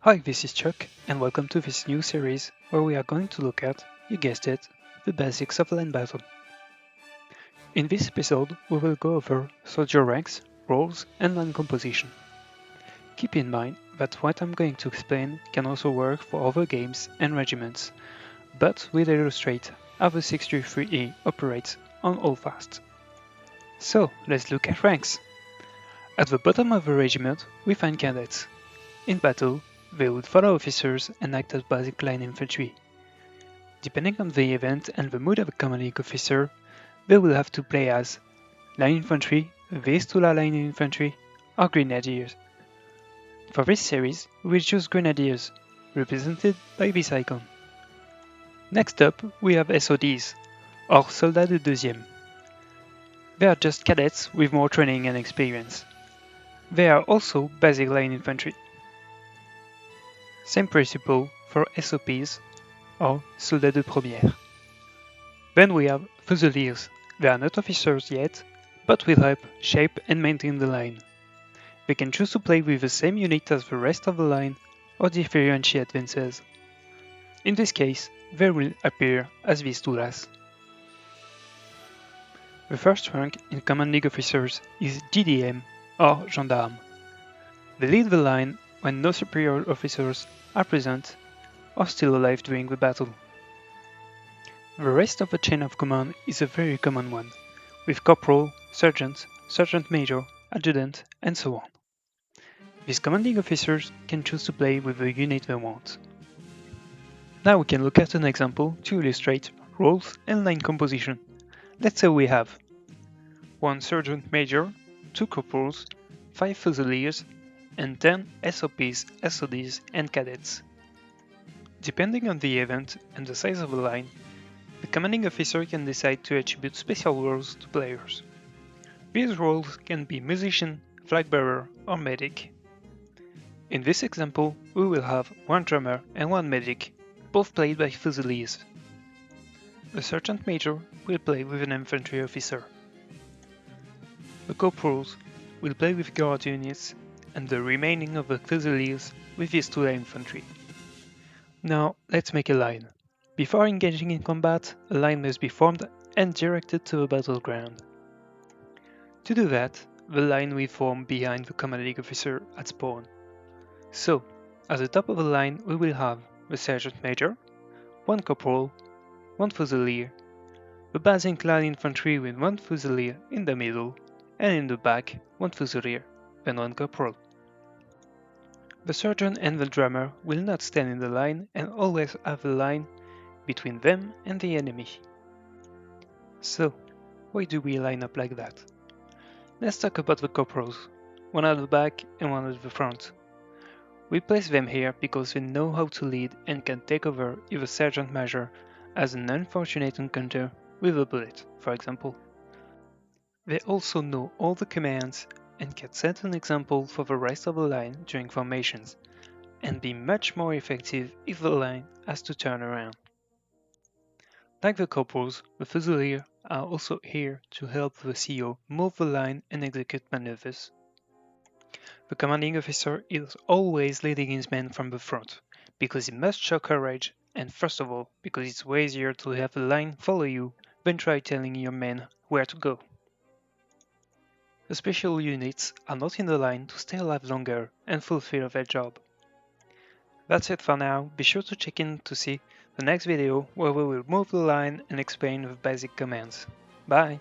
Hi, this is Chuck, and welcome to this new series where we are going to look at, you guessed it, the basics of land battle. In this episode, we will go over soldier ranks, roles, and line composition. Keep in mind that what I'm going to explain can also work for other games and regiments, but we'll illustrate how the 633E operates on all fast. So, let's look at ranks. At the bottom of the regiment, we find cadets. In battle, they would follow officers and act as basic line infantry. Depending on the event and the mood of a commanding officer, they will have to play as line infantry, Vistula line infantry, or grenadiers. For this series, we will choose grenadiers, represented by this icon. Next up, we have SODs, or Soldats de Deuxième. They are just cadets with more training and experience. They are also basic line infantry. Same principle for SOPs, or Soldats de Première. Then we have Fusiliers. They are not officers yet, but will help shape and maintain the line. They can choose to play with the same unit as the rest of the line or differentiate themselves. In this case, they will appear as Visturas. The first rank in commanding officers is GDM or Gendarme. They lead the line when no superior officers are present or still alive during the battle. The rest of the chain of command is a very common one, with corporal, sergeant, sergeant major, adjutant, and so on. These commanding officers can choose to play with the unit they want. Now we can look at an example to illustrate roles and line composition. Let's say we have 1 sergeant major, 2 corporals, 5 fusiliers, and 10 SOPs, SODs, and cadets. Depending on the event and the size of the line, the commanding officer can decide to attribute special roles to players. These roles can be musician, flag bearer, or medic. In this example, we will have 1 drummer and 1 medic, both played by fusiliers. The sergeant major will play with an infantry officer. The corporals will play with guard units, and the remaining of the fusiliers with Vistula infantry. Now, let's make a line. Before engaging in combat, a line must be formed and directed to the battleground. To do that, the line will form behind the commanding officer at spawn. So, at the top of the line we will have the sergeant major, 1 corporal, 1 fusilier, the basic line infantry with 1 fusilier in the middle, and in the back 1 fusilier and 1 corporal. The sergeant and the drummer will not stand in the line and always have a line between them and the enemy. So, why do we line up like that? Let's talk about the corporals, one at the back and one at the front. We place them here because they know how to lead and can take over if a sergeant major has an unfortunate encounter with a bullet, for example. They also know all the commands and can set an example for the rest of the line during formations, and be much more effective if the line has to turn around. Like the corporals, the fusiliers are also here to help the CO move the line and execute maneuvers. The commanding officer is always leading his men from the front, because he must show courage, and first of all, because it's way easier to have the line follow you than try telling your men where to go. The special units are not in the line to stay alive longer and fulfill their job. That's it for now. Be sure to check in to see the next video where we will move the line and explain the basic commands. Bye!